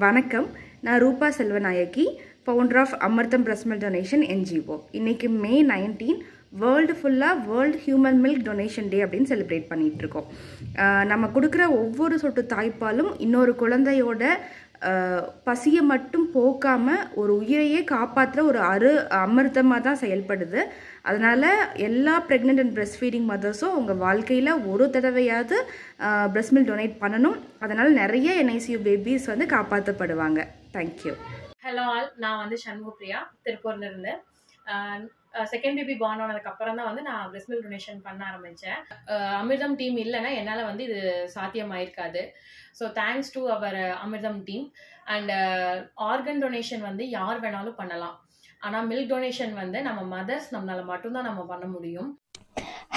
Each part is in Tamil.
வணக்கம். நான் ரூபா செல்வநாயகி, ஃபவுண்டர் ஆஃப் அமிர்தம் பிரஸ்ட் மில்க் டொனேஷன் NGO. இன்னைக்கு மே 19 வேர்ல்டு ஃபுல்லாக வேர்ல்டு ஹியூமன் மில்க் டொனேஷன் டே அப்படின்னு செலிப்ரேட் பண்ணிகிட்ருக்கோம். நம்ம கொடுக்குற ஒவ்வொரு சொட்டு தாய்ப்பாலும் இன்னொரு குழந்தையோட பசியை மட்டும் போக்காமல் ஒரு உயிரையே காப்பாற்றுற ஒரு அமிர்தமாக தான் செயல்படுது. அதனால் எல்லா ப்ரெக்னென்ட் அண்ட் பிரஸ்ட் ஃபீடிங் மதர்ஸும் உங்கள் வாழ்க்கையில் ஒரு தடவையாவது பிரஸ்ட் மில்க் டொனேட் பண்ணணும். அதனால் நிறைய NICU பேபிஸ் வந்து காப்பாற்றப்படுவாங்க. தேங்க்யூ. ஹலோ ஆல், நான் வந்து சண்முகப்பிரியா, திருப்பூர்ல இருந்து. செகண்ட் பேபி பார்ன் ஆனதுக்கு அப்புறம் தான் வந்து நான் பிரஸ்ட் மில்க் டொனேஷன் பண்ண ஆரம்பித்தேன். அமிர்தம் டீம் இல்லைன்னா என்னால் வந்து இது சாத்தியமாயிருக்காது. ஸோ தேங்க்ஸ் டு அவர் அமிர்தம் டீம். அண்ட் ஆர்கன் டொனேஷன் வந்து யார் வேணாலும் பண்ணலாம். ஆனால் மில்க் டொனேஷன் வந்து நம்ம மதர்ஸ் நம்மளால் மட்டும்தான் நம்ம பண்ண முடியும்.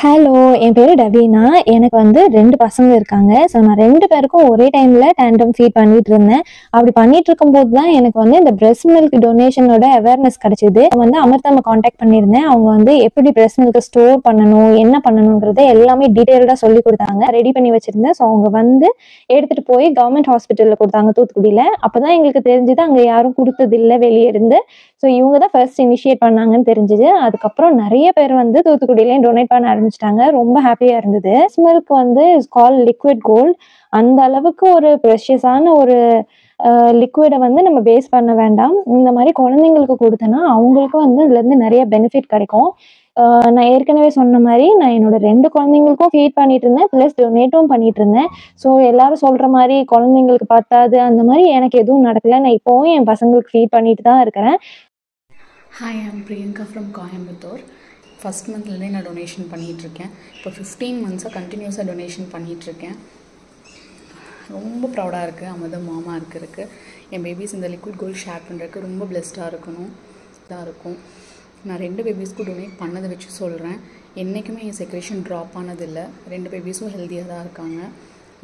ஹலோ, என் பேர் டவீனா. எனக்கு வந்து 2 பசங்க இருக்காங்க. ஸோ நான் 2 பேருக்கும் ஒரே டைமில் டேண்டம் ஃபீட் பண்ணிட்டு இருந்தேன். அப்படி பண்ணிட்டு இருக்கும்போது தான் எனக்கு வந்து இந்த பிரஸ்ட் மில்க் டொனேஷனோட அவேர்னஸ் கிடைச்சிது. வந்து அமிர்தம் காண்டாக்ட் பண்ணியிருந்தேன். அவங்க வந்து எப்படி பிரஸ்ட் மில்கை ஸ்டோர் பண்ணணும், என்ன பண்ணணுங்கிறத எல்லாமே டீட்டெயில்டாக சொல்லி கொடுத்தாங்க. ரெடி பண்ணி வச்சிருந்தேன். ஸோ அவங்க வந்து எடுத்துகிட்டு போய் கவர்மெண்ட் ஹாஸ்பிட்டலில் கொடுத்தாங்க, தூத்துக்குடியில். அப்போ தான் எங்களுக்கு தெரிஞ்சுது அங்கே யாரும் கொடுத்ததில்லை வெளியே இருந்து. ஸோ இவங்க தான் ஃபர்ஸ்ட் இனிஷியேட் பண்ணாங்கன்னு தெரிஞ்சுது. அதுக்கப்புறம் நிறைய பேர் வந்து தூத்துக்குடியிலேயும் டொனேட் பண்ண ஆரம்பிச்சிட்டாங்க. ரொம்ப ஹாப்பியாக இருந்தது. மில்க் வந்து இஸ் கால் லிக்விட் கோல்ட். அந்த அளவுக்கு ஒரு ப்ரெஷியஸான ஒரு லிக்விடை வந்து நம்ம பேஸ் பண்ண வேண்டாம். இந்த மாதிரி குழந்தைங்களுக்கு கொடுத்தனா அவங்களுக்கும் வந்து இதுலேருந்து நிறைய பெனிஃபிட் கிடைக்கும். நான் ஏற்கனவே சொன்ன மாதிரி நான் என்னோட 2 குழந்தைங்களுக்கும் ஃபீட் பண்ணிட்டு இருந்தேன், ப்ளஸ் டொனேட்டும் பண்ணிட்டு இருந்தேன். ஸோ எல்லாரும் சொல்கிற மாதிரி குழந்தைங்களுக்கு பத்தாது அந்த மாதிரி எனக்கு எதுவும் நடக்கலை. நான் இப்போவும் என் பசங்களுக்கு ஃபீட் பண்ணிட்டு தான் இருக்கிறேன். Hi, I'm Priyanka from Coimbatore. First மந்த்லேருந்தே நான் டொனேஷன் பண்ணிகிட்ருக்கேன். இப்போ 15 மந்த்ஸாக கண்டினியூஸாக டொனேஷன் பண்ணிகிட்ருக்கேன். ரொம்ப ப்ரௌடாக இருக்குது அமிர்தம் மாமா இருக்கிறதுக்கு. என் பேபிஸ் இந்த லிக்விட் கோல்ட் ஷேர் பண்ணுறதுக்கு ரொம்ப பிளெஸ்டாக இருக்கணும் தான் இருக்கும். நான் 2 பேபிஸ்க்கும் டொனேட் பண்ணதை வச்சு சொல்கிறேன். என்றைக்குமே என் செக்ரேஷன் ட்ராப் ஆனதில்லை. 2 பேபிஸும் ஹெல்த்தியாக தான் இருக்காங்க.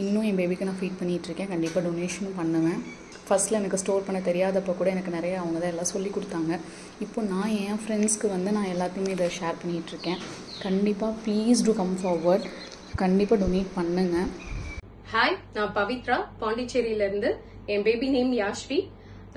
இன்னும் என் பேபிக்கு நான் ஃபீட் பண்ணிகிட்ருக்கேன். கண்டிப்பாக டொனேஷனும் பண்ணுவேன். ஃபஸ்ட்டில் எனக்கு ஸ்டோர் பண்ண தெரியாதப்போ கூட எனக்கு நிறைய அவங்க தான் எல்லாம் சொல்லி கொடுத்தாங்க. இப்போ நான் என் ஃப்ரெண்ட்ஸ்க்கு வந்து நான் எல்லாத்தையுமே இதை ஷேர் பண்ணிகிட்ருக்கேன். கண்டிப்பாக ப்ளீஸ் டூ கம் ஃபார்வர்ட். கண்டிப்பாக டொனேட் பண்ணுங்கள். ஹாய், நான் பவித்ரா, பாண்டிச்சேரியிலேருந்து. என் பேபி நேம் யாஷ்வி.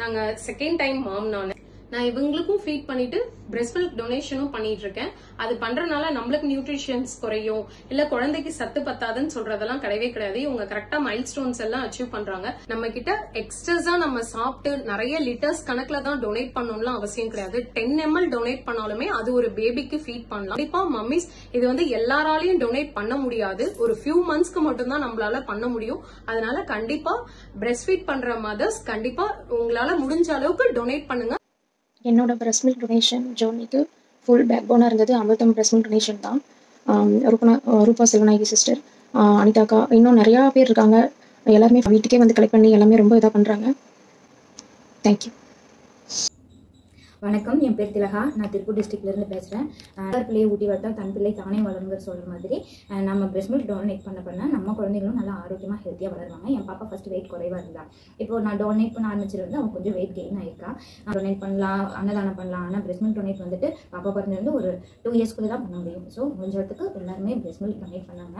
நாங்கள் செகண்ட் டைம் மாம். நான் இவங்களுக்கும் ஃபீட் பண்ணிட்டு பிரஸ்ட் மில்க் டொனேஷனும் பண்ணிட்டு இருக்கேன். அது பண்றதுனால நம்மளுக்கு நியூட்ரிஷன்ஸ் குறையும், இல்ல குழந்தைக்கு சத்து பத்தாதுன்னு சொல்றதெல்லாம் கிடையவே கிடையாது. இவங்க கரெக்டா மைல் ஸ்டோன்ஸ் எல்லாம் அச்சீவ் பண்றாங்க. நம்ம கிட்ட எக்ஸ்ட்ரா நம்ம சாப்பிட்டு நிறைய லிட்டர்ஸ் கணக்குல தான் டொனேட் பண்ணணும்லாம் அவசியம் கிடையாது. 10 ml டொனேட் பண்ணாலுமே அது ஒரு பேபிக்கு ஃபீட் பண்ணலாம். கண்டிப்பா மம்மிஸ், இது வந்து எல்லாராலையும் டொனேட் பண்ண முடியாது. ஒரு ஃபியூ மந்த்ஸ்க்கு மட்டும் தான் நம்மளால பண்ண முடியும். அதனால கண்டிப்பா பிரஸ்ட் ஃபீட் பண்ற மதர்ஸ் கண்டிப்பா உங்களால முடிஞ்ச அளவுக்கு டொனேட் பண்ணுங்க. என்னோட பிரஸ்ட் மில்க் டொனேஷன் ஜேர்னிக்கு ஃபுல் பேக் போனாக இருந்தது அமிர்தம் பிரஸ்ட் மில்க் டொனேஷன் தான். ரூபா செல்வநாயகி சிஸ்டர், அனிதாக்கா, இன்னும் நிறையா பேர் இருக்காங்க. எல்லாருமே வீட்டுக்கே வந்து கலெக்ட் பண்ணி எல்லாமே ரொம்ப இதாக பண்ணுறாங்க. தேங்க்யூ. வணக்கம், என் பேர் திலகா. நான் திருப்பூர் டிஸ்ட்ரிக்ட்லேருந்து பேசுகிறேன். பிள்ளையை ஊட்டி வளர்த்தா தன் பிள்ளை தானே வளருங்கிற சொல்கிற மாதிரி நம்ம பிரஸ்ட் மில்க் டொனேட் பண்ண நம்ம குழந்தைங்களும் நல்லா ஆரோக்கியமாக ஹெல்த்தியாக வளருவாங்க. என் பாப்பா ஃபஸ்ட்டு வெயிட் குறைவாக இருந்தா. இப்போ நான் டொனேட் பண்ண ஆரம்பிச்சிருந்து அவங்க கொஞ்சம் வெயிட் கெயின் ஆயிருக்கா. டொனேட் பண்ணலாம், அன்னதானம் பண்ணலாம். ஆனால் பிரஸ்ட் மில்க் டொனேட் வந்துட்டு பாப்பா பிறந்திருந்து ஒரு 2 இயர்ஸ்க்குள்ளே தான் பண்ண முடியும். ஸோ முடிஞ்சதுக்கு எல்லாருமே பிரஸ்ட் மில்க் டொனேட் பண்ணாங்க.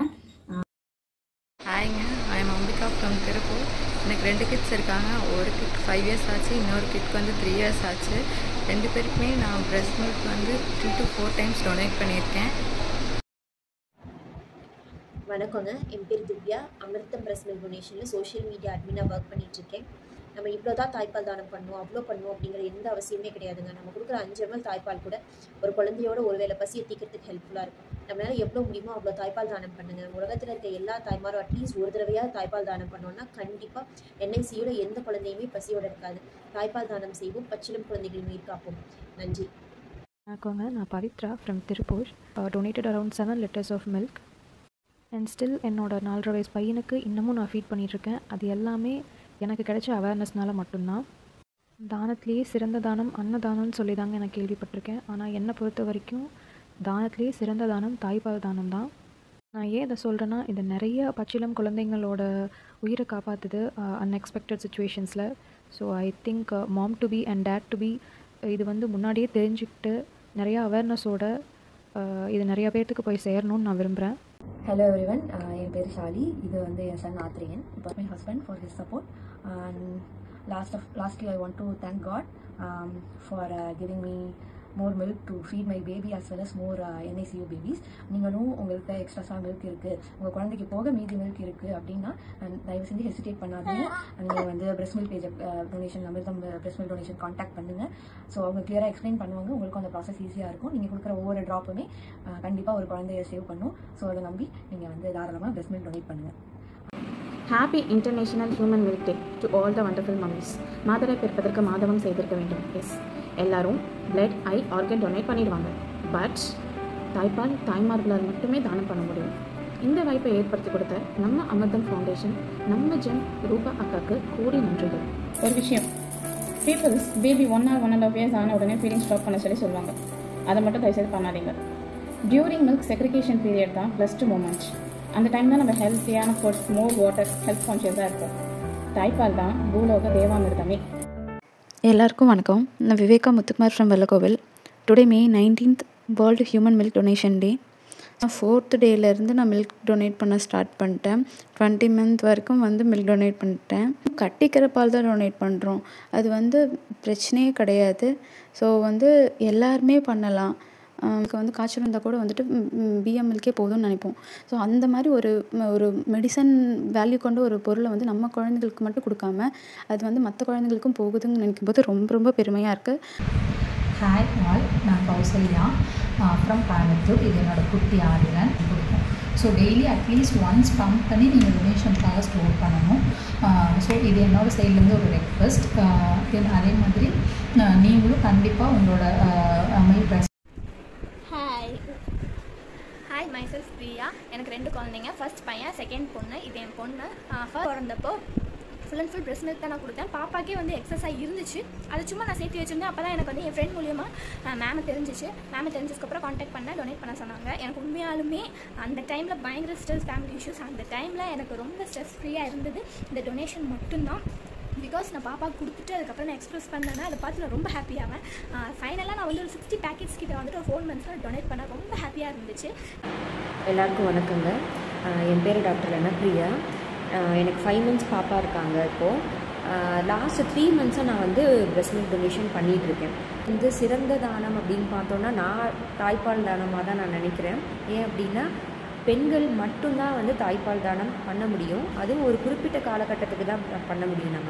ஹாய்ங்க, I am Ambika from Tiruppur. எனக்கு 2 கிட்ஸ் இருக்காங்க. ஒரு கிட் 5 இயர்ஸ் ஆச்சு, இன்னொரு கிட்க்கு வந்து 3 இயர்ஸ் ஆச்சு. 2 பேருக்குமே நான் பிரஸ்ட் மில்க் வந்து 3 to 4 டைம்ஸ் டொனேட் பண்ணியிருக்கேன். வணக்கங்க, என் பேர் திவ்யா. அமிர்தம் பிரஸ்ட் மில்க் டொனேஷனில் சோஷியல் மீடியா அட்மினாக ஒர்க் பண்ணிகிட்ருக்கேன். நம்ம இவ்வளோ தான் தாய்ப்பால் தானம் பண்ணணும், அவ்வளோ பண்ணணும் அப்படிங்கிற எந்த அவசியமே கிடையாதுங்க. நம்ம கொடுக்குற 5 ml தாய்ப்பால் கூட ஒரு குழந்தையோட ஒருவேளை பசியை தீக்கிறதுக்கு ஹெல்ப்ஃபுல்லாக இருக்கும். நம்மளால் எவ்வளோ முடியுமோ அவ்வளோ தாய்ப்பால் தானம் பண்ணுங்கள். உலகத்தில் இருக்க எல்லா தாய்மாரும் அட்லீஸ்ட் ஒரு தடவையாக தாய்ப்பால் தானம் பண்ணோன்னா கண்டிப்பாக NICUல எந்த குழந்தையுமே பசியோட இருக்காது. தாய்ப்பால் தானம் செய்வோம், பச்சிளம் குழந்தைகளின் உயிர் காப்போம். நன்றி. வணக்கங்க, நான் Pavithra from Tiruppur. Donated around 7 liters of milk. And still என்னோட 4.5 வயசு பையனுக்கு இன்னமும் நான் ஃபீட் பண்ணிகிட்ருக்கேன். அது எல்லாமே எனக்கு கிடைச்ச அவேர்னஸ்னால மட்டும்தான். தானத்திலேயே சிறந்த தானம் அன்னதானம்னு சொல்லி தாங்க நான் கேள்விப்பட்டிருக்கேன். ஆனால் என்னை பொறுத்த வரைக்கும் தானத்திலேயே சிறந்த தானம் தாய்ப்பால் தானம் தான். நான் ஏன் இதை சொல்கிறேன்னா, இது நிறைய பச்சிளம் குழந்தைங்களோட உயிரை காப்பாற்றுது அன்எக்ஸ்பெக்டட் சுச்சுவேஷன்ஸில். So I think mom to be and dad to be இது வந்து முன்னாடியே தெரிஞ்சுக்கிட்டு நிறையா அவேர்னஸோட இது நிறையா பேர்த்துக்கு போய் சேரணும்னு நான் விரும்புகிறேன். ஹலோ எவ்ரிவன், என் பேர் ஷாலி. இது வந்து என் சன் ஆத்ரியன். இப்போ my husband for his support. And lastly, I want to thank God for giving me more milk to feed my baby as well as more NICU babies. நீங்களும் உங்கள்கிட்ட எக்ஸ்ட்ராஸாக மில்க் இருக்குது, உங்கள் குழந்தைக்கு போக மீதி மில்க் இருக்குது அப்படின்னா தயவு செஞ்சு ஹெசிடேட் பண்ணாதீங்க. நீங்கள் வந்து பிரெஸ்ட் மில்க் பேஜ் டொனேஷன் அமிர்தம் பிரெஸ்ட் மில்க் டொனேஷன் காண்டாக்ட் பண்ணுங்கள். ஸோ அவங்க கிளியராக எக்ஸ்பிளைன் பண்ணுவாங்க. உங்களுக்கு அந்த ப்ராசஸ் ஈஸியாக இருக்கும். நீங்கள் கொடுக்குற ஒவ்வொரு ட்ராப்புமே கண்டிப்பாக ஒரு குழந்தைய சேவ் பண்ணும். ஸோ அதை நம்பி நீங்கள் வந்து தாராளமாக பிரெஸ்ட் மில்க் டொனேட் பண்ணுங்கள். Happy international human milk day to all the wonderful mummies. மாதரை பிறப்பதற்கு மாதவம் செய்திருக்க வேண்டும். எஸ், எல்லாரும் பிளட், ஐ, ஆர்கன் டொனேட் பண்ணிடுவாங்க. பட் தாய்ப்பால் தாய்மார்களால் மட்டுமே தானம் பண்ண முடியும். இந்த வாய்ப்பை ஏற்படுத்தி கொடுத்த நம்ம அமிர்தம் ஃபவுண்டேஷன், நம்ம ஜென் ரூபா அக்காவுக்கு கோடி நன்றிகள். ஒரு விஷயம், பீப்புள்ஸ் பேபி 1 or 1.5 years ஆன உடனே ஃபீடிங் ஸ்டாப் பண்ண சொல்லுவாங்க. அதை மட்டும் தயவுசெய்து பண்ணாதீங்க. டியூரிங் மில்க் செக்ரிகேஷன் பீரியட் தான் பெஸ்ட் மூமெண்ட். அந்த டைம் தான் நம்ம ஹெல்த்தியான ஃபுட்ஸ், மோர் வாட்டர், ஹெல்த் கான்ஷியஸாக இருக்கும். தாய்ப்பால் தான் பூலோக தேவாமிர்தமே. எல்லாருக்கும் வணக்கம். நான் Viveka Muthukumar from Vellakovil. Today May 19th world human milk donation day. 4th டேலேருந்து நான் மில்க் டொனேட் பண்ண ஸ்டார்ட் பண்ணிட்டேன். 20 month வரைக்கும் வந்து மில்க் டொனேட் பண்ணிட்டேன். கட்டிக்கிற பால் தான் டொனேட் பண்ணுறோம். அது வந்து பிரச்சனையே கிடையாது. ஸோ வந்து எல்லாருமே பண்ணலாம். நமக்கு வந்து காய்ச்சல் இருந்தால் கூட வந்துட்டு பிஎம் மில்கே போதும்னு நினைப்போம். ஸோ அந்த மாதிரி ஒரு மெடிசன் வேல்யூ கொண்ட ஒரு பொருளை வந்து நம்ம குழந்தைங்களுக்கு மட்டும் கொடுக்காம அது வந்து மற்ற குழந்தைங்களுக்கும் போகுதுன்னு நினைக்கும் போது ரொம்ப ரொம்ப பெருமையாக இருக்குது. ஹாய் ஆல், நான் கௌசல்யா ஃப்ரம் கோயம்புத்தூர். இது என்னோட குட்டி ஆதிரன் கொடுக்கும். So daily at least once pump பண்ணி நீங்கள் டொனேஷனுக்காக ஸ்டோர் பண்ணணும். ஸோ இது என்னோடய சைட்லேருந்து ஒரு ரெக்வெஸ்ட். தென் அதே மாதிரி நீங்களும் கண்டிப்பாக உங்களோட milk dress. Hi, myself Priya. எனக்கு 2 குழந்தைங்க. ஃபர்ஸ்ட் பையன், செகண்ட் பொண்ணு. இது என் பொண்ணு. ஃபர்ஸ்ட் பிறந்தப்போ full and full breast milk தான் நான் கொடுத்தேன். பாப்பாக்கே வந்து எக்ஸஸாக இருந்துச்சு. அது சும்மா நான் சேர்த்து வச்சுருந்தேன். அப்போ தான் எனக்கு வந்து என் ஃப்ரெண்ட் மூலியமாக மேம் தெரிஞ்சிச்சு. மேம் தெரிஞ்சதுக்கப்புறம் கான்டாக்ட் பண்ண டொனேட் பண்ண சொன்னாங்க. எனக்கு உண்மையாலுமே அந்த டைமில் பயங்கர ஸ்ட்ரெஸ், ஃபேமிலி இஷ்யூஸ். அந்த டைமில் எனக்கு ரொம்ப ஸ்ட்ரெஸ் ஃப்ரீயாக இருந்தது இந்த டொனேஷன் மட்டும்தான். பிகாஸ் நான் பாப்பாவுக்கு கொடுத்துட்டு அதுக்கப்புறம் நான் எக்ஸ்பிரஸ் பண்ணேன்னா அதை பார்த்து நான் ரொம்ப ஹாப்பியாவேன். ஃபைனலாக நான் வந்து ஒரு 60 packets கிட்ட வந்துட்டு ஒரு 4 months டொனேட் பண்ண ரொம்ப ஹாப்பியாக இருந்துச்சு. எல்லாருக்கும் வணக்கங்க. என் பேர் டாக்டர் லெனப்ரியா. எனக்கு 5 months பாப்பா இருக்காங்க. இப்போது லாஸ்ட் 3 months நான் வந்து பிரெஸ்ட் மில்க் டொனேஷன் பண்ணிகிட்ருக்கேன். வந்து சிறந்த தானம் அப்படின்னு பார்த்தோன்னா நான் தாய்ப்பால் தானமாக தான் நான் நினைக்கிறேன். ஏன் அப்படின்னா பெண்கள் மட்டும்தான் வந்து தாய்ப்பால் தானம் பண்ண முடியும். அதுவும் ஒரு குறிப்பிட்ட காலகட்டத்துக்கு தான் பண்ண முடியும்.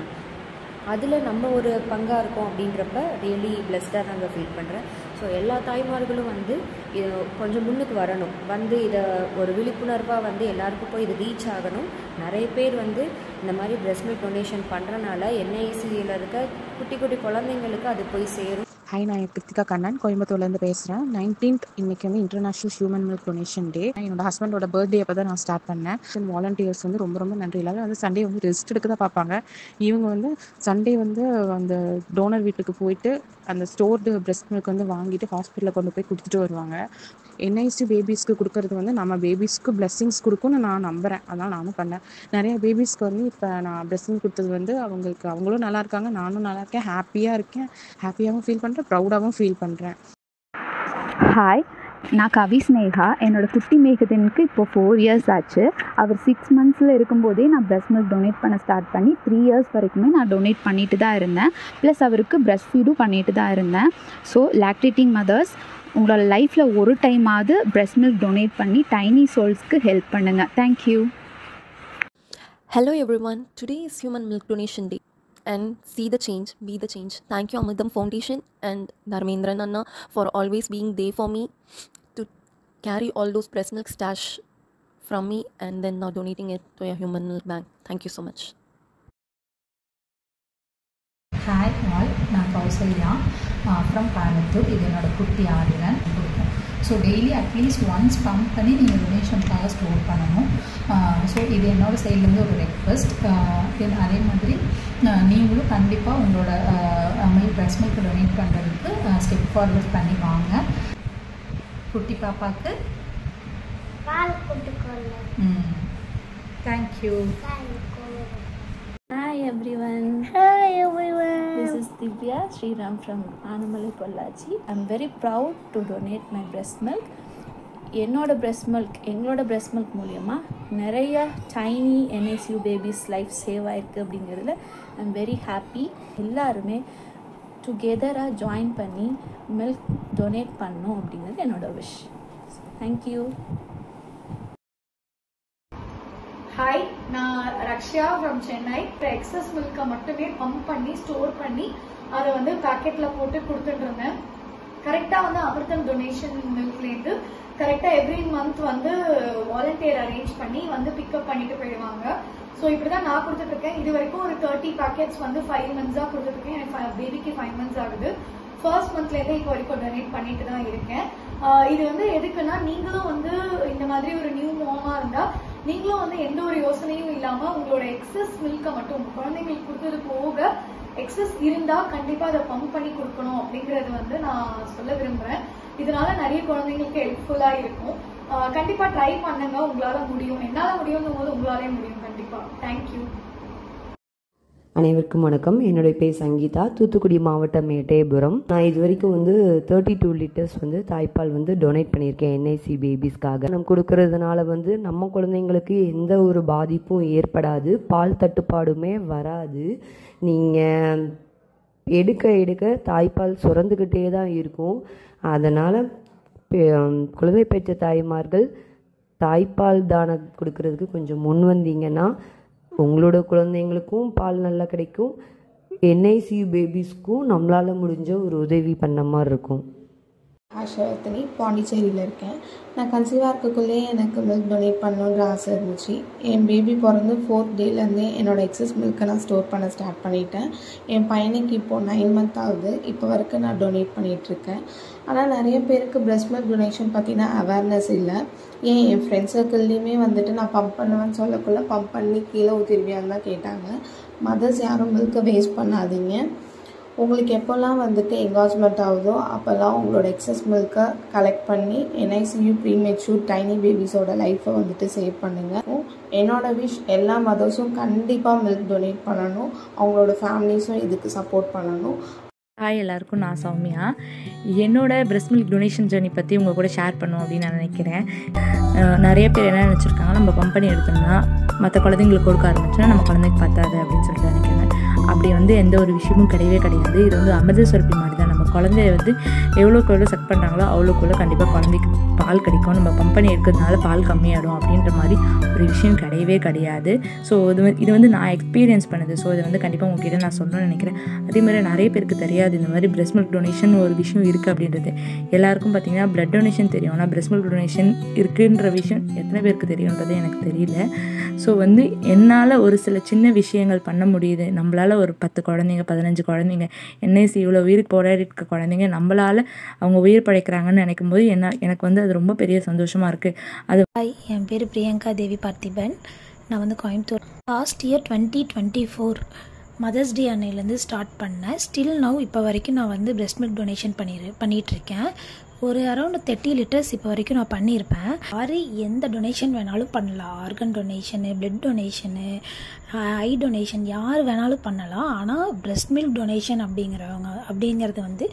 அதில் நம்ம ஒரு பங்காக இருக்கோம் அப்படின்றப்ப ரியலி பிளஸ்டாக நாங்கள் ஃபீல் பண்ணுறேன். ஸோ எல்லா தாய்மார்களும் வந்து இது கொஞ்சம் முன்னுக்கு வரணும். வந்து இதை ஒரு விழிப்புணர்வாக வந்து எல்லாருக்கும் போய் இது ரீச் ஆகணும். நிறைய பேர் வந்து இந்த மாதிரி பிரெஸ்ட் மில்க் டொனேஷன் பண்ணுறனால NICUல இருக்க குட்டி குட்டி குழந்தைங்களுக்கு அது போய் சேரும். ஹாய், நான் கிருத்திகா கண்ணன், கோயம்புத்தூர்லேருந்து பேசுகிறேன். 19th இன்றைக்கி வந்து இன்டர்நேஷ்னல் ஹியூமன் மில்க் டொனேஷன் டே. என்னோட ஹஸ்பண்டோட பர்த்டே அப்போ தான் நான் ஸ்டார்ட் பண்ணேன். வாலண்டியர்ஸ் வந்து ரொம்ப ரொம்ப நன்றி. எல்லாரும் வந்து சண்டே வந்து ரெஸ்ட் எடுக்க தான் பார்ப்பாங்க. இவங்க வந்து சண்டே வந்து அந்த டோனர் வீட்டுக்கு போயிட்டு அந்த ஸ்டோர்டு பிரெஸ்ட் மில்க் வந்து வாங்கிட்டு ஹாஸ்பிட்டலில் கொண்டு போய் கொடுத்துட்டு வருவாங்க. NICU பேபிஸ்க்கு கொடுக்கறது வந்து நம்ம பேபிஸ்க்கு பிளெஸ்ஸிங்ஸ் கொடுக்கும்னு நான் நம்புகிறேன். அதனால் நானும் பண்ணேன். நிறைய பேபிஸ்க்கு வந்து இப்போ நான் பிரெஸ்ட் மில்க் கொடுத்தது வந்து அவங்களும் நல்லா இருக்காங்க, நானும் நல்லா இருக்கேன், ஹாப்பியாக இருக்கேன். ஹாப்பியாகவும் ஃபீல் பண்ணுறேன், ப்ரௌடாகவும் ஃபீல் பண்ணுறேன். ஹாய், நான் கவி ஸ்னேகா. என்னோடய குட்டி மேகதனுக்கு இப்போது 4 years ஆச்சு. அவர் 6 months இருக்கும்போதே நான் பிரெஸ்ட் மில்க் டொனேட் பண்ண ஸ்டார்ட் பண்ணி 3 years வரைக்குமே நான் டொனேட் பண்ணிட்டு தான் இருந்தேன். ப்ளஸ் அவருக்கு பிரெஸ்ட் ஃபீடும் பண்ணிட்டு தான் இருந்தேன். ஸோ லாக்டேட்டிங் மதர்ஸ், உங்களோட லைஃப்பில் ஒரு டைமாவது பிரெஸ்ட் மில்க் டொனேட் பண்ணி டைனி சோல்ஸ்க்கு ஹெல்ப் பண்ணுங்கள். Thank you. Hello everyone, today is Human Milk Donation Day and see the change, be the change. Thank you Amridam Foundation and Dharmendran Anna for always being there for me to carry all those breast milk stash from me and then now donating it to a human milk bank. Thank you so much. Hi all, நான் கௌசல்யா ஃப்ரம் கோயம்புத்தூர். இது என்னோட குட்டி ஆதிரன் கொடுக்கும். So daily at least once pump பண்ணி நீங்கள் டொனேஷனுக்காக ஸ்டோர் பண்ணணும். ஸோ இது என்னோடய சைட்லேருந்து ஒரு ரெக்வெஸ்ட். தென் அதே மாதிரி நீங்களும் கண்டிப்பாக உங்களோட பிரெஸ்ட் மில்க் டொனேட் பண்ணுறதுக்கு ஸ்டெப் ஃபார்வர்ட் பண்ணி வாங்க. குட்டி பாப்பாவுக்கு பால் கொடுத்துக்கோங்க. Thank you. Hi everyone. Hi everyone. This is Divya Sriram from Anamalai Pollachi. I'm very proud to donate my breast milk. எங்களோட breast milk மூலயமா நிறைய tiny NICU babies life save ஆயிருக்கு அப்படிங்கிறதுல ஐ எம் வெரி ஹாப்பி. எல்லாருமே டுகெதராக ஜாயின் பண்ணி மில்க் டொனேட் பண்ணணும் அப்படிங்கிறது என்னோட விஷ். தேங்க்யூ. ஹாய், நான் ரக்ஷா ஃப்ரம் சென்னை. எக்ஸஸ் மில்கை மட்டுமே பம்ப் பண்ணி ஸ்டோர் பண்ணி அதை வந்து பேக்கெட்டில் போட்டு கொடுத்துட்டு இருந்தேன். கரெக்டாக வந்து அமிர்தம் டொனேஷன் மில்க்லேருந்து கரெக்டாக எவ்ரி மந்த் வந்து வாலண்டியர் அரேஞ்ச் பண்ணி வந்து பிக்கப் பண்ணிட்டு போயிடுவாங்க. ஸோ இப்படி தான் நான் கொடுத்துட்ருக்கேன். இது வரைக்கும் ஒரு 30 பேக்கெட்ஸ் வந்து 5 மந்த்ஸாக கொடுத்துட்ருக்கேன். எனக்கு பேபிக்கு 5 மந்த்ஸ் ஆகுது. ஃபர்ஸ்ட் மந்த்லேருந்து இப்போ வரைக்கும் டொனேட் பண்ணிட்டு தான் இருக்கேன். இது வந்து எதுக்குன்னா, நீங்களும் வந்து இந்த மாதிரி ஒரு நியூ மாமா இருந்தால் நீங்களும் வந்து எந்த ஒரு யோசனையும் இல்லாமல் உங்களோட எக்ஸஸ் மில்கை மட்டும் உங்கள் குழந்தைங்களுக்கு கொடுத்தது போக எக்ஸஸ் இருந்தால் கண்டிப்பாக அதை பம்ப் பண்ணி கொடுக்கணும் அப்படிங்கிறது வந்து நான் சொல்ல விரும்புகிறேன். இதனால நிறைய குழந்தைங்களுக்கு ஹெல்ப்ஃபுல்லாக இருக்கும். கண்டிப்பாக ட்ரை பண்ணுங்க, உங்களால் முடியும். என்னால் முடியுங்கும் போது உங்களாலே முடியும் கண்டிப்பாக. தேங்க்யூ. அனைவருக்கும் வணக்கம். என்னுடைய பேர் சங்கீதா, தூத்துக்குடி மாவட்டம் எட்டயபுரம். நான் இது வரைக்கும் வந்து 32 லிட்டர்ஸ் வந்து தாய்ப்பால் வந்து டொனேட் பண்ணியிருக்கேன் NIC பேபிஸ்க்காக. நம்ம கொடுக்கறதுனால வந்து நம்ம குழந்தைங்களுக்கு எந்த ஒரு பாதிப்பும் ஏற்படாது, பால் தட்டுப்பாடுமே வராது. நீங்கள் எடுக்க தாய்ப்பால் சுரந்துக்கிட்டே தான் இருக்கும். அதனால் குழந்தை பெற்ற தாய்மார்கள் தாய்ப்பால் தானம் கொடுக்கறதுக்கு கொஞ்சம் முன் வந்தீங்கன்னா உங்களோட குழந்தைங்களுக்கும் பால் நல்லா கிடைக்கும், NICU பேபிஸ்க்கும் நம்மளால் முடிஞ்ச ஒரு உதவி பண்ண மாதிரி இருக்கும். ஆஷாவர்த்தினி, பாண்டிச்சேரியில் இருக்கேன். நான் கன்சீவாக இருக்கக்குள்ளே எனக்கு மில்க் டொனேட் பண்ணணுன்ற ஆசை இருந்துச்சு. என் பேபி பிறந்து 4th டேலேருந்தே என்னோடய எக்ஸஸ் மில்க்கை நான் ஸ்டோர் பண்ண ஸ்டார்ட் பண்ணிட்டேன். என் பையனுக்கு இப்போது 9 மந்த் ஆகுது. இப்போ வரைக்கும் நான் டொனேட் பண்ணிகிட்ருக்கேன். ஆனால் நிறைய பேருக்கு breast milk டொனேஷன் பற்றின அவேர்னஸ் இல்லை. என் ஃப்ரெண்ட்ஸ் சர்க்கிள்லேயுமே வந்துட்டு நான் பம்ப் பண்ணுவேன்னு சொல்லக்குள்ளே பம்ப் பண்ணி கீழே ஊற்றிருவியான்னு தான் கேட்டாங்க. மதர்ஸ் யாரும் மில்க்கை வேஸ்ட் பண்ணாதீங்க. உங்களுக்கு எப்போல்லாம் வந்துட்டு என்காஜ்மெண்ட் ஆகுதோ அப்போல்லாம் உங்களோட எக்ஸஸ் மில்க்கை கலெக்ட் பண்ணி NICU ப்ரீமெச்சூர் டைனி பேபிஸோட லைஃப்பை வந்துட்டு சேவ் பண்ணுங்கள். என்னோட விஷ், எல்லா மதர்ஸும் கண்டிப்பாக மில்க் டொனேட் பண்ணணும், அவங்களோட ஃபேமிலிஸும் இதுக்கு சப்போர்ட் பண்ணணும். ஹாய் எல்லாருக்கும், நான் சௌமியா. என்னோடய breast milk டொனேஷன் ஜர்னி பற்றி உங்கள் கூட ஷேர் பண்ணும் அப்படின்னு நான் நினைக்கிறேன். நிறைய பேர் என்ன நினச்சிருக்காங்க, நம்ம கம்பெனி எடுத்தோம்னா மற்ற குழந்தைங்களுக்கு கொடுக்க ஆரம்பிச்சோன்னா நம்ம குழந்தைக்கு பத்தாது அப்படின்னு சொல்லிட்டு நினைக்கிறாங்க. அப்படி வந்து எந்த ஒரு விஷயமும் கிடையவே கிடையாது. இது வந்து அமிர்த சுரப்பி மாதிரி தான். நம்ம குழந்தைய வந்து எவ்வளோக்கு எவ்வளோ செக் பண்ணுறாங்களோ அவ்வளோக்குள்ள கண்டிப்பாக குழந்தைக்கு பால் கிடைக்கும். நம்ம கம்பெனி எடுக்கிறதுனால பால் கம்மியாகிடும் அப்படின்ற மாதிரி ஒரு விஷயம் கிடையவே கிடையாது. ஸோ இது வந்து நான் எக்ஸ்பீரியன்ஸ் பண்ணுது. ஸோ இதை வந்து கண்டிப்பாக உங்ககிட்ட நான் சொல்லணும்னு நினைக்கிறேன். அதே மாதிரி நிறைய பேருக்கு தெரியாது இந்த மாதிரி breast milk டொனேஷன் ஒரு விஷயம் இருக்குது அப்படின்றது. எல்லாருக்கும் பார்த்திங்கன்னா blood டொனேஷன் தெரியும், ஆனால் breast milk டொனேஷன் இருக்குன்ற விஷயம் எத்தனை பேருக்கு தெரியுன்றது எனக்கு தெரியல. ஸோ வந்து என்னால் ஒரு சில சின்ன விஷயங்கள் பண்ண முடியுது. நம்மளால் ஒரு 10 குழந்தைங்க 15 குழந்தைங்க NICU இவ்வளோ உயிருக்கு போராடி இருக்க குழந்தைங்க நம்மளால் அவங்க உயிர் படைக்கிறாங்கன்னு நினைக்கும் போது எனக்கு வந்து அது ரொம்ப பெரிய சந்தோஷமாக இருக்குது. அது ஹாய், என் பேர் பிரியங்கா தேவி பார்த்திபன். நான் வந்து Coimbatore. Last year 2024 mother's day அன்னையிலேருந்து ஸ்டார்ட் பண்ணேன். ஸ்டில் நவ் இப்போ வரைக்கும் நான் வந்து breast milk டொனேஷன் பண்ணிகிட்ருக்கேன். ஒரு அரௌண்ட் 30 லிட்டர்ஸ் இப்போ வரைக்கும் நான் பண்ணியிருப்பேன். யார் எந்த டொனேஷன் வேணாலும் பண்ணலாம். ஆர்கன் டொனேஷனு, பிளட் டொனேஷனு, ஐ டொனேஷன் யார் வேணாலும் பண்ணலாம். ஆனால் breast milk டொனேஷன் அப்படிங்கிறது வந்து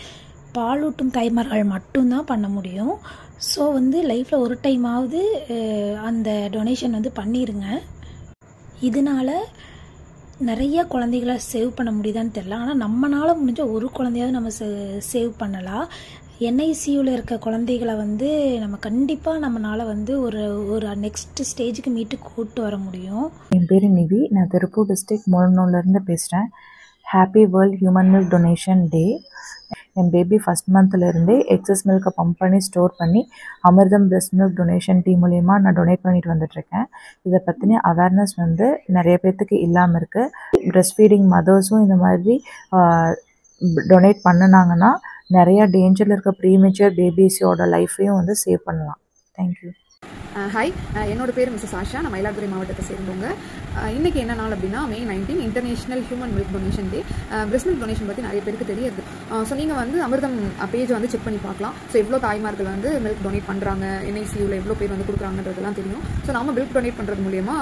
பாலூட்டும் தாய்மார்கள் மட்டும்தான் பண்ண முடியும். ஸோ வந்து லைஃப்பில் ஒரு டைமாவது அந்த டொனேஷன் வந்து பண்ணிடுங்க. இதனால் நிறைய குழந்தைகளை சேவ் பண்ண முடியுதான்னு தெரில. ஆனால் நம்மளால் முடிஞ்ச ஒரு குழந்தையாவது நம்ம சேவ் பண்ணலாம். NICUவில் இருக்க குழந்தைகளை வந்து நம்ம கண்டிப்பாக நம்மளால் வந்து ஒரு நெக்ஸ்ட் ஸ்டேஜுக்கு மீட்டு கூப்பிட்டு வர முடியும். என் பேர் நிவி, நான் திருப்பூர் டிஸ்ட்ரிக்ட் மோலனூர்லேருந்து பேசுகிறேன். Happy world human milk donation day. என் பேபி ஃபஸ்ட் மந்த்லேருந்தே எக்ஸஸ் மில்கை பம்ப் பண்ணி ஸ்டோர் பண்ணி அமிர்தம் breast milk டொனேஷன் டீம் மூலயமா நான் டொனேட் பண்ணிட்டு வந்துட்டுருக்கேன். இதை பற்றின அவேர்னஸ் வந்து நிறைய பேர்த்துக்கு இல்லாமல் இருக்குது. breast feeding மதர்ஸும் இந்த மாதிரி டொனேட் பண்ணினாங்கன்னா நிறையா டேஞ்சரில் இருக்க ப்ரீமெச்சூர் பேபிஸோட லைஃப்பையும் வந்து சேவ் பண்ணலாம். தேங்க்யூ. ஹாய், என்னோட பேர் மிஸ்ஸஸ் ஆஷா. நான் மயிலாடுதுறை மாவட்டத்தை சேர்ந்தவங்க. இன்றைக்கி என்ன நாள் அப்படின்னா May 19 international human milk donation டே. breast milk டொனேஷன் பற்றி நிறைய பேருக்கு தெரியாது. ஸோ நீங்கள் வந்து அமிர்தம் பேஜை வந்து செக் பண்ணி பார்க்கலாம். ஸோ எவ்வளோ தாய்மார்கள் வந்து மில்க் டொனேட் பண்ணுறாங்க, NICUவில் எவ்வளோ பேர் வந்து கொடுக்குறாங்கன்றதெல்லாம் தெரியும். ஸோ நம்ம மில்க் டொனேட் பண்ணுறது மூலயமா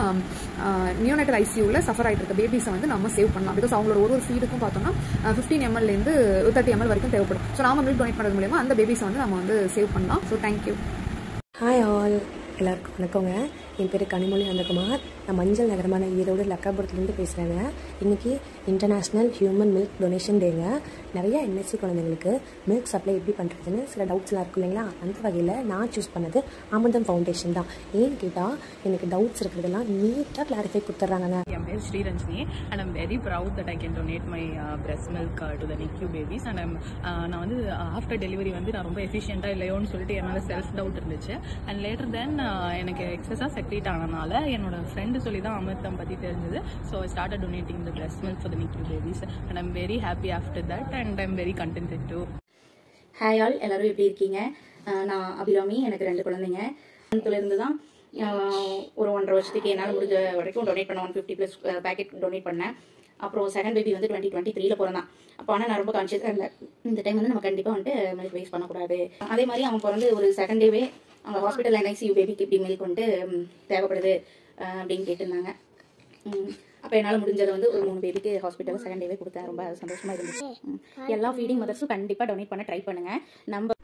நியோனேட்டல் ICUவில் சஃபர் ஆகிட்டு இருக்க பேபிஸை வந்து நம்ம சேவ் பண்ணலாம். பிகாஸ் அவங்களோட ஒரு ஃபீடுக்கும் பார்த்தோம்னா 15 ml-லேருந்து 30 ml வரைக்கும் தேவைப்படும். ஸோ நம்ம மில்க் டொனேட் பண்ணுறது மூலயமா அந்த பேபிஸை வந்து நம்ம வந்து சேவ் பண்ணலாம். So thank you. ஹாய் ஆல், எல்லாருக்கும் வணக்கங்க. என் பேர் கனிமொழி நந்தகுமார். நான் மஞ்சள் நகரமான ஈரோடு லக்காபுரத்துலேருந்து பேசுகிறேங்க. இன்றைக்கி இன்டர்நேஷ்னல் ஹியூமன் மில்க் டொனேஷன் டேங்க. நிறையா என்எஸ்சி குழந்தைங்களுக்கு மில்க் சப்ளை எப்படி பண்ணுறதுன்னு சில டவுட்ஸ்லாம் இருக்கும் இல்லைங்களா? அந்த வகையில் நான் சூஸ் பண்ணது அமிர்தம் ஃபவுண்டேஷன் தான். ஏன்னு கேட்டால் எனக்கு டவுட்ஸ் இருக்கிறதெல்லாம் நீட்டாக கிளாரிஃபை கொடுத்துட்றாங்க. என் பேர் Sriranjini and I'm very proud that I can donate my breast milk to the NICU babies. And நான் வந்து ஆஃப்டர் டெலிவரி வந்து நான் ரொம்ப எஃபிஷியண்ட்டாக இல்லையோன்னு சொல்லிட்டு என்னால் செல்ஃப் டவுட் இருந்துச்சு. அண்ட் லேட்டர் தென் எனக்கு எக்ஸஸாக செக்ரேட் ஆனதுனால என்னோட ஃப்ரெண்டு சொல்லி தான் அமிர்தம் பற்றி தெரிஞ்சது. So I started donating the breast milk for the NICU babies and I'm very happy after that and I'm very contented too. Hi all, எல்லாரும் எப்படி இருக்கீங்க? நான் அபிராமி. எனக்கு 2 குழந்தைங்க. இருந்து தான் ஒரு 1.5 வருஷத்துக்கு என்னால் முடிஞ்ச வரைக்கும் டொனேட் பண்ண 150+ பேக்கெட் டொனேட் பண்ணேன். அப்புறம் செகண்ட் பேபி வந்து 2023 பிறந்தான். அப்போ ஆனால் நான் ரொம்ப கான்ஷியஸாக இல்லை. இந்த டைம் வந்து நம்ம கண்டிப்பாக வந்துட்டு மில்க் வேஸ்ட் பண்ணக்கூடாது. அதே மாதிரி அவன் பிறந்து ஒரு செகண்ட் டேவே அங்கே ஹாஸ்பிட்டல் NICU பேபிக்கு இப்படி மில்க் வந்துட்டு தேவைப்படுது அப்படின்னு கேட்டிருந்தாங்க. அப்போ என்னால் முடிஞ்சதை வந்து ஒரு 3 பேபிக்கு ஹாஸ்பிட்டலில் செகண்ட் டேவே கொடுத்தேன். ரொம்ப சந்தோஷமாக இருந்துச்சு. எல்லா ஃபீடிங் மதர்ஸும் கண்டிப்பாக டொனேட் பண்ண ட்ரை பண்ணுங்கள். நம்ம